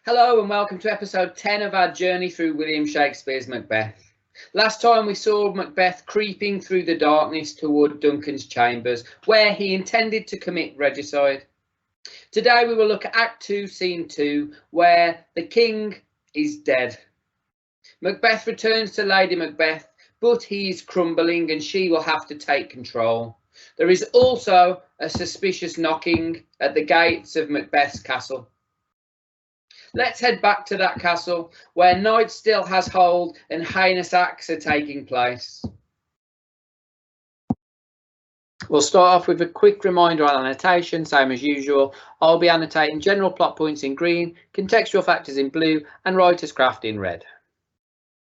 Hello and welcome to episode 10 of our journey through William Shakespeare's Macbeth. Last time we saw Macbeth creeping through the darkness toward Duncan's chambers, where he intended to commit regicide. Today we will look at Act 2, Scene 2, where the king is dead. Macbeth returns to Lady Macbeth, but he is crumbling and she will have to take control. There is also a suspicious knocking at the gates of Macbeth's castle. Let's head back to that castle where night still has hold and heinous acts are taking place. We'll start off with a quick reminder on annotation, same as usual. I'll be annotating general plot points in green, contextual factors in blue, and writer's craft in red.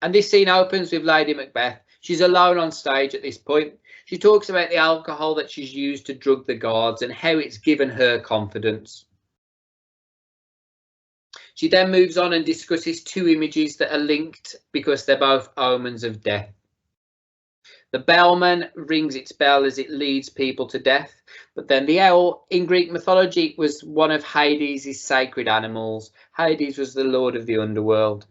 And this scene opens with Lady Macbeth. She's alone on stage at this point. She talks about the alcohol that she's used to drug the guards and how it's given her confidence. She then moves on and discusses two images that are linked because they're both omens of death. The bellman rings its bell as it leads people to death, but then the owl in Greek mythology was one of Hades' sacred animals. Hades was the lord of the underworld,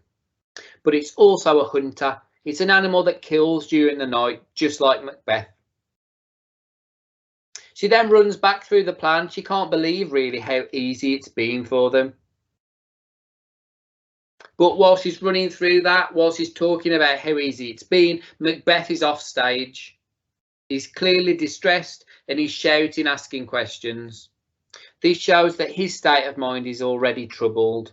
but it's also a hunter. It's an animal that kills during the night, just like Macbeth. She then runs back through the plan. She can't believe really how easy it's been for them. But while she's running through that, while she's talking about how easy it's been, Macbeth is off stage. He's clearly distressed and he's shouting, asking questions. This shows that his state of mind is already troubled.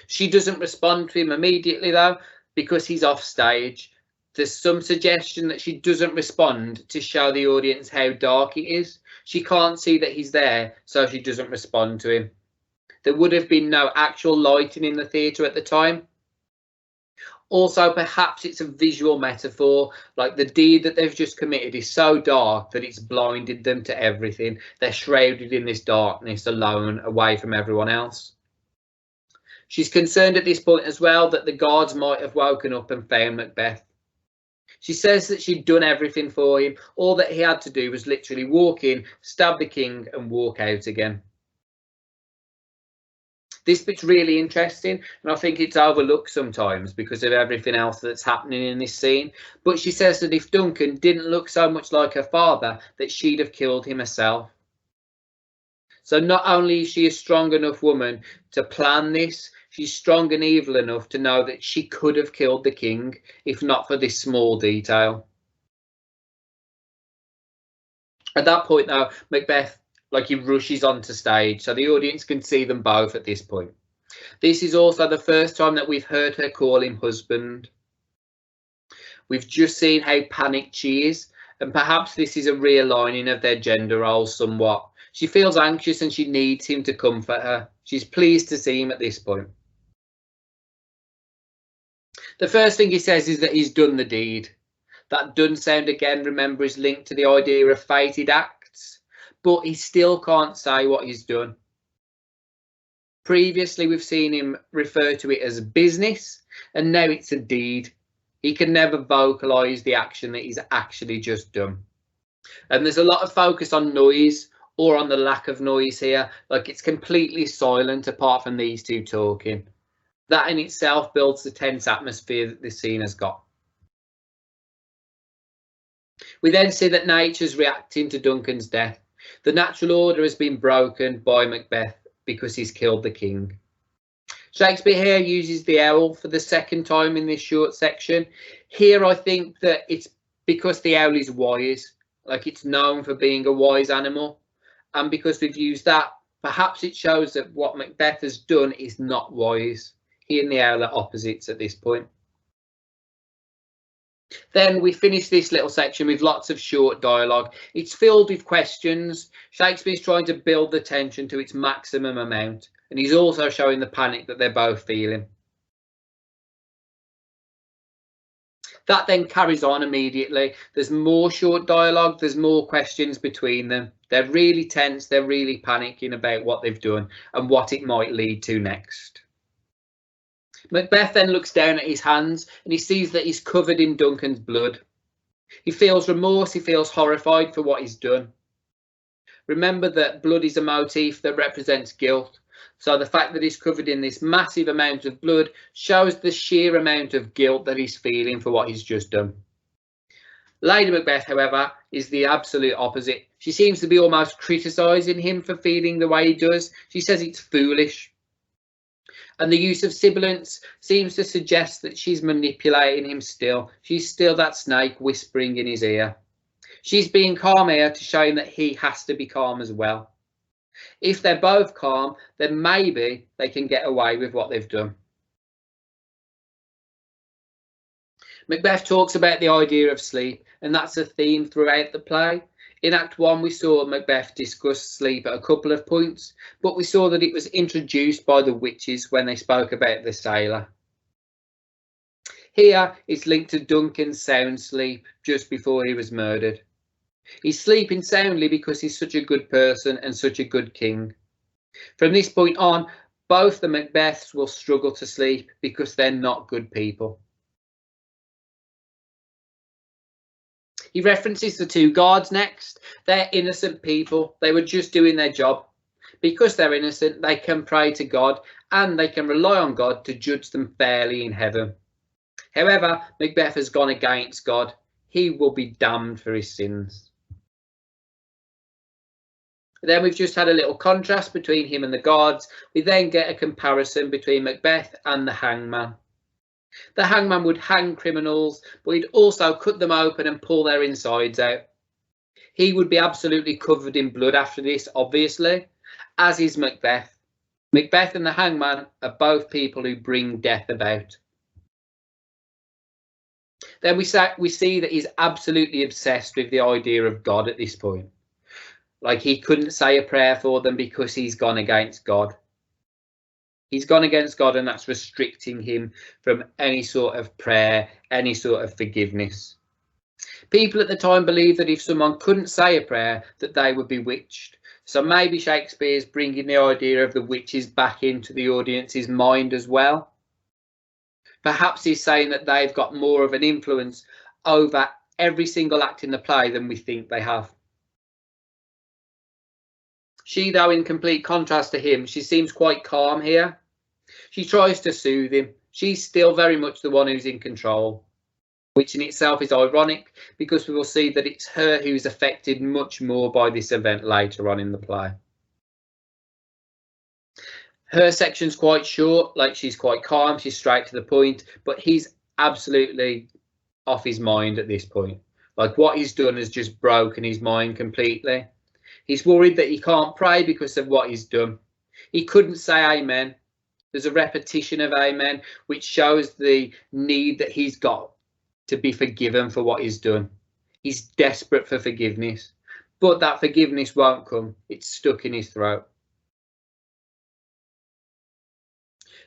She doesn't respond to him immediately though, because he's off stage. There's some suggestion that she doesn't respond to show the audience how dark it is. She can't see that he's there, so she doesn't respond to him. There would have been no actual lighting in the theatre at the time. Also, perhaps it's a visual metaphor, like the deed that they've just committed is so dark that it's blinded them to everything. They're shrouded in this darkness, alone, away from everyone else. She's concerned at this point as well that the guards might have woken up and found Macbeth. She says that she'd done everything for him. All that he had to do was literally walk in, stab the king and walk out again. This bit's really interesting, and I think it's overlooked sometimes because of everything else that's happening in this scene. But she says that if Duncan didn't look so much like her father, that she'd have killed him herself. So not only is she a strong enough woman to plan this, she's strong and evil enough to know that she could have killed the king, if not for this small detail. At that point, though, Macbeth, he rushes onto stage, so the audience can see them both at this point. This is also the first time that we've heard her call him husband. We've just seen how panicked she is, and perhaps this is a realigning of their gender roles somewhat. She feels anxious and she needs him to comfort her. She's pleased to see him at this point. The first thing he says is that he's done the deed. That done sound again, remember, is linked to the idea of fated acts, but he still can't say what he's done. Previously, we've seen him refer to it as business, and now it's a deed. He can never vocalise the action that he's actually just done. And there's a lot of focus on noise, or on the lack of noise here. It's completely silent apart from these two talking. That in itself builds the tense atmosphere that this scene has got. We then see that nature's reacting to Duncan's death. The natural order has been broken by Macbeth because he's killed the king. Shakespeare here uses the owl for the second time in this short section. Here I think that it's because the owl is wise, it's known for being a wise animal. And because we've used that, perhaps it shows that what Macbeth has done is not wise. He and the owl are opposites at this point. Then we finish this little section with lots of short dialogue. It's filled with questions. Shakespeare's trying to build the tension to its maximum amount, and he's also showing the panic that they're both feeling. That then carries on immediately. There's more short dialogue, there's more questions between them. They're really tense, they're really panicking about what they've done and what it might lead to next. Macbeth then looks down at his hands and he sees that he's covered in Duncan's blood. He feels remorse, he feels horrified for what he's done. Remember that blood is a motif that represents guilt, So the fact that he's covered in this massive amount of blood shows the sheer amount of guilt that he's feeling for what he's just done. Lady Macbeth, however, is the absolute opposite. She seems to be almost criticising him for feeling the way he does. She says it's foolish. And the use of sibilance seems to suggest that she's manipulating him still. She's still that snake whispering in his ear. She's being calm here to show him that he has to be calm as well. If they're both calm, then maybe they can get away with what they've done. Macbeth talks about the idea of sleep, and that's a theme throughout the play. In Act 1, we saw Macbeth discuss sleep at a couple of points, but we saw that it was introduced by the witches when they spoke about the sailor. Here, it's linked to Duncan's sound sleep just before he was murdered. He's sleeping soundly because he's such a good person and such a good king. From this point on, both the Macbeths will struggle to sleep because they're not good people. He references the two guards next. They're innocent people. They were just doing their job. Because they're innocent, they can pray to God and they can rely on God to judge them fairly in heaven. However, Macbeth has gone against God. He will be damned for his sins. Then we've just had a little contrast between him and the guards. We then get a comparison between Macbeth and the hangman. The hangman would hang criminals, but he'd also cut them open and pull their insides out. He would be absolutely covered in blood after this, obviously, as is Macbeth. Macbeth and the hangman are both people who bring death about. Then we see that he's absolutely obsessed with the idea of God at this point. Like he couldn't say a prayer for them because he's gone against God. He's gone against God, and that's restricting him from any sort of prayer, any sort of forgiveness. People at the time believed that if someone couldn't say a prayer, that they would be witched. So maybe Shakespeare's bringing the idea of the witches back into the audience's mind as well. Perhaps he's saying that they've got more of an influence over every single act in the play than we think they have. She, though, in complete contrast to him, she seems quite calm here. She tries to soothe him. She's still very much the one who's in control, which in itself is ironic because we will see that it's her who's affected much more by this event later on in the play. Her section's quite short, like she's quite calm, she's straight to the point, but he's absolutely off his mind at this point. Like what he's done has just broken his mind completely. He's worried that he can't pray because of what he's done. He couldn't say amen. There's a repetition of amen, which shows the need that he's got to be forgiven for what he's done. He's desperate for forgiveness, but that forgiveness won't come. It's stuck in his throat.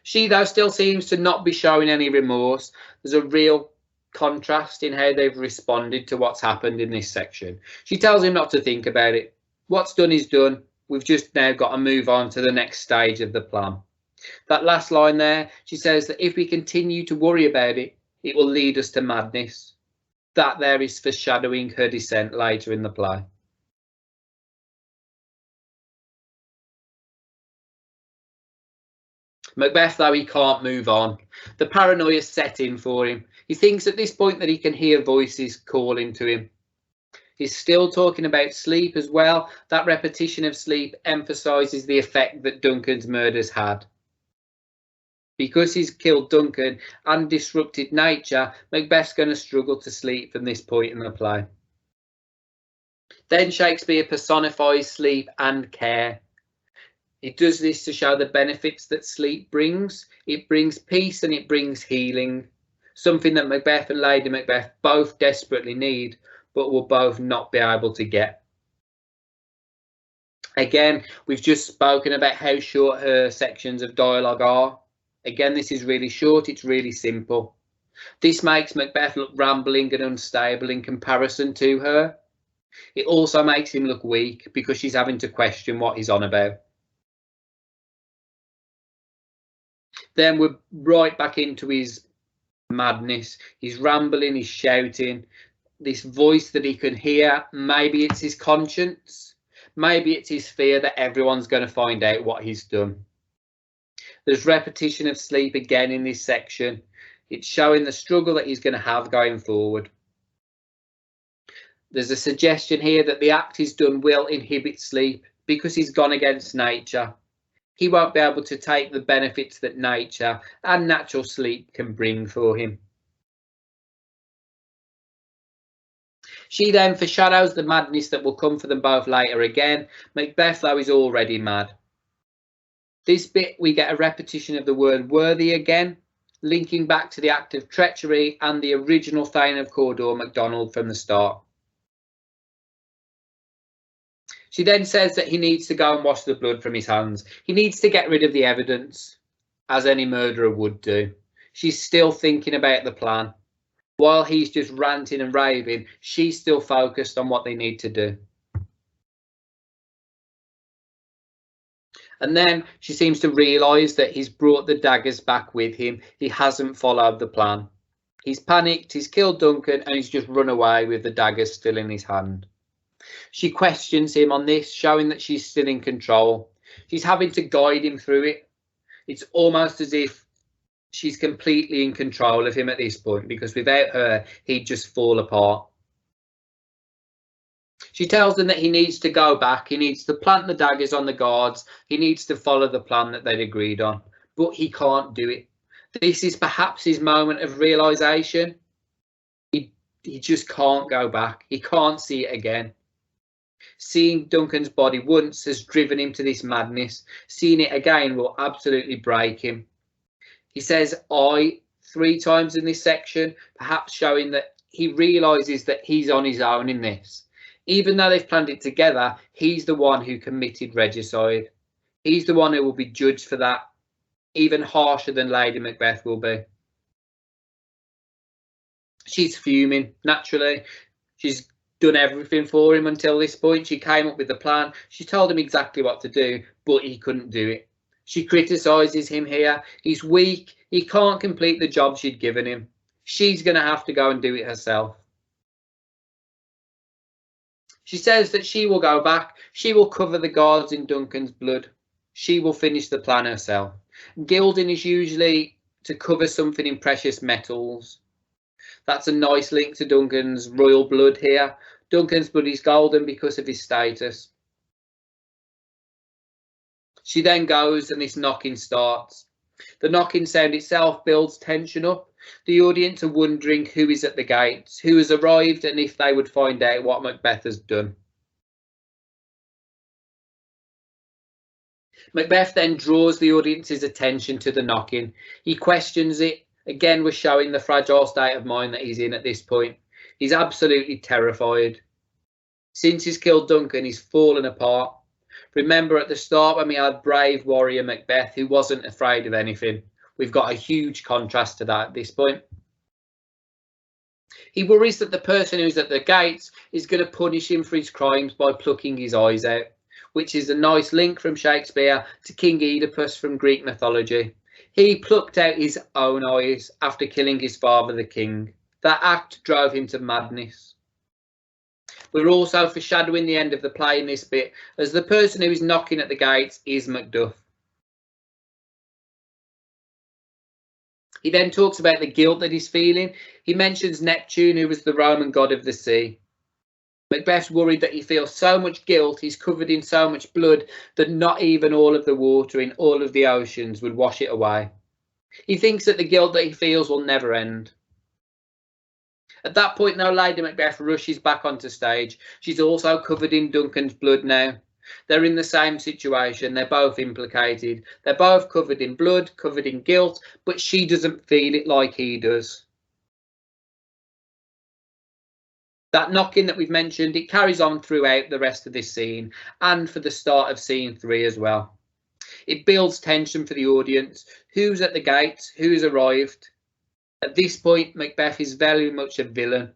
She, though, still seems to not be showing any remorse. There's a real contrast in how they've responded to what's happened in this section. She tells him not to think about it. What's done is done. We've just now got to move on to the next stage of the plan. That last line there, she says that if we continue to worry about it, it will lead us to madness. That there is foreshadowing her descent later in the play. Macbeth, though, he can't move on. The paranoia set in for him. He thinks at this point that he can hear voices calling to him. He's still talking about sleep as well. That repetition of sleep emphasises the effect that Duncan's murders had. Because he's killed Duncan and disrupted nature, Macbeth's going to struggle to sleep from this point in the play. Then Shakespeare personifies sleep and care. It does this to show the benefits that sleep brings. It brings peace and it brings healing, something that Macbeth and Lady Macbeth both desperately need, but will both not be able to get. Again, we've just spoken about how short her sections of dialogue are. Again, this is really short, it's really simple. This makes Macbeth look rambling and unstable in comparison to her. It also makes him look weak because she's having to question what he's on about. Then we're right back into his madness. He's rambling, he's shouting. This voice that he can hear, maybe it's his conscience, maybe it's his fear that everyone's going to find out what he's done. There's repetition of sleep again in this section. It's showing the struggle that he's going to have going forward. There's a suggestion here that the act he's done will inhibit sleep because he's gone against nature. He won't be able to take the benefits that nature and natural sleep can bring for him. She then foreshadows the madness that will come for them both later again. Macbeth, though, is already mad. This bit we get a repetition of the word worthy again, linking back to the act of treachery and the original Thane of Cawdor, MacDonald, from the start. She then says that he needs to go and wash the blood from his hands. He needs to get rid of the evidence, as any murderer would do. She's still thinking about the plan. While he's just ranting and raving, she's still focused on what they need to do. And then she seems to realise that he's brought the daggers back with him. He hasn't followed the plan. He's panicked, he's killed Duncan, and he's just run away with the daggers still in his hand. She questions him on this, showing that she's still in control. She's having to guide him through it. It's almost as if she's completely in control of him at this point, because without her, he'd just fall apart. She tells him that he needs to go back. He needs to plant the daggers on the guards. He needs to follow the plan that they'd agreed on, but he can't do it. This is perhaps his moment of realisation. He just can't go back. He can't see it again. Seeing Duncan's body once has driven him to this madness. Seeing it again will absolutely break him. He says "I" 3 times in this section, perhaps showing that he realises that he's on his own in this. Even though they've planned it together, he's the one who committed regicide. He's the one who will be judged for that, even harsher than Lady Macbeth will be. She's fuming, naturally. She's done everything for him until this point. She came up with the plan. She told him exactly what to do, but he couldn't do it. She criticises him here. He's weak. He can't complete the job she'd given him. She's going to have to go and do it herself. She says that she will go back. She will cover the guards in Duncan's blood. She will finish the plan herself. Gilding is usually to cover something in precious metals. That's a nice link to Duncan's royal blood here. Duncan's blood is golden because of his status. She then goes and this knocking starts. The knocking sound itself builds tension up. The audience are wondering who is at the gates, who has arrived, and if they would find out what Macbeth has done. Macbeth then draws the audience's attention to the knocking. He questions it. Again, we're showing the fragile state of mind that he's in at this point. He's absolutely terrified. Since he's killed Duncan, he's fallen apart. Remember at the start when we had brave warrior Macbeth, who wasn't afraid of anything. We've got a huge contrast to that at this point. He worries that the person who's at the gates is going to punish him for his crimes by plucking his eyes out, which is a nice link from Shakespeare to King Oedipus from Greek mythology. He plucked out his own eyes after killing his father, the king. That act drove him to madness. We're also foreshadowing the end of the play in this bit, as the person who is knocking at the gates is Macduff. He then talks about the guilt that he's feeling. He mentions Neptune, who was the Roman god of the sea. Macbeth's worried that he feels so much guilt, he's covered in so much blood, that not even all of the water in all of the oceans would wash it away. He thinks that the guilt that he feels will never end. At that point now, Lady Macbeth rushes back onto stage. She's also covered in Duncan's blood now. They're in the same situation. They're both implicated. They're both covered in blood, covered in guilt, but she doesn't feel it like he does. That knocking that we've mentioned, it carries on throughout the rest of this scene and for the start of scene 3 as well. It builds tension for the audience. Who's at the gates? Who's arrived? At this point, Macbeth is very much a villain.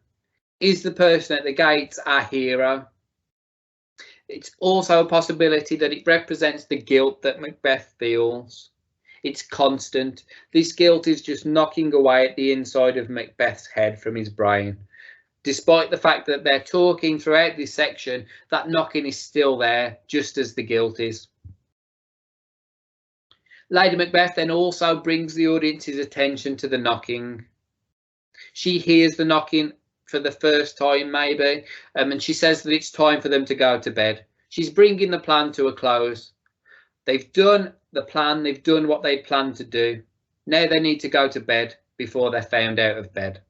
Is the person at the gates our hero? It's also a possibility that it represents the guilt that Macbeth feels. It's constant. This guilt is just knocking away at the inside of Macbeth's head from his brain. Despite the fact that they're talking throughout this section, that knocking is still there, just as the guilt is. Lady Macbeth then also brings the audience's attention to the knocking. She hears the knocking for the first time, maybe, and she says that it's time for them to go to bed. She's bringing the plan to a close. They've done the plan, they've done what they planned to do. Now they need to go to bed before they're found out of bed.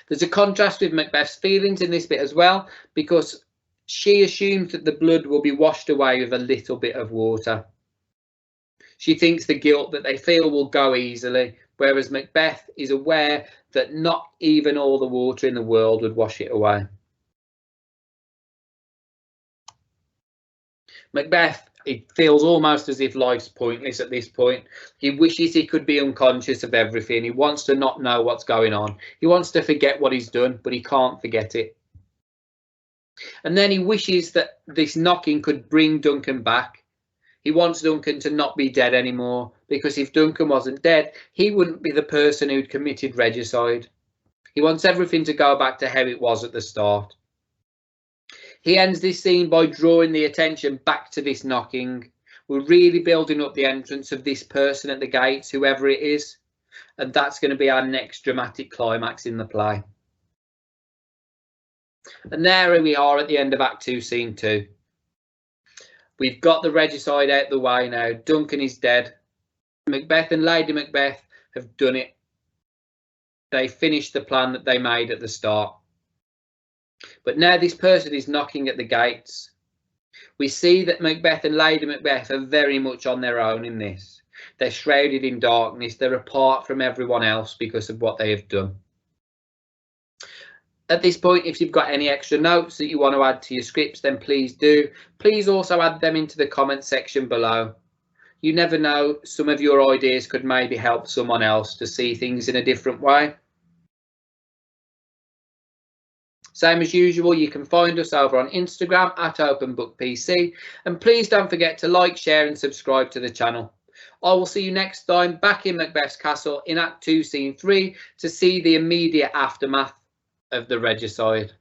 There's a contrast with Macbeth's feelings in this bit as well, because she assumes that the blood will be washed away with a little bit of water. She thinks the guilt that they feel will go easily, whereas Macbeth is aware that not even all the water in the world would wash it away. Macbeth, it feels almost as if life's pointless at this point. He wishes he could be unconscious of everything. He wants to not know what's going on. He wants to forget what he's done, but he can't forget it. And then he wishes that this knocking could bring Duncan back. He wants Duncan to not be dead anymore, because if Duncan wasn't dead, he wouldn't be the person who'd committed regicide. He wants everything to go back to how it was at the start. He ends this scene by drawing the attention back to this knocking. We're really building up the entrance of this person at the gates, whoever it is, and that's going to be our next dramatic climax in the play. And there we are at the end of Act 2, Scene 2. We've got the regicide out the way now. Duncan is dead. Macbeth and Lady Macbeth have done it. They finished the plan that they made at the start. But now this person is knocking at the gates. We see that Macbeth and Lady Macbeth are very much on their own in this. They're shrouded in darkness. They're apart from everyone else because of what they have done. At this point, if you've got any extra notes that you want to add to your scripts, then please do. Please also add them into the comment section below. You never know, some of your ideas could maybe help someone else to see things in a different way. Same as usual, you can find us over on Instagram at OpenBookPC, and please don't forget to like, share and subscribe to the channel. I will see you next time back in Macbeth's castle in Act 2, Scene 3 to see the immediate aftermath of the regicide.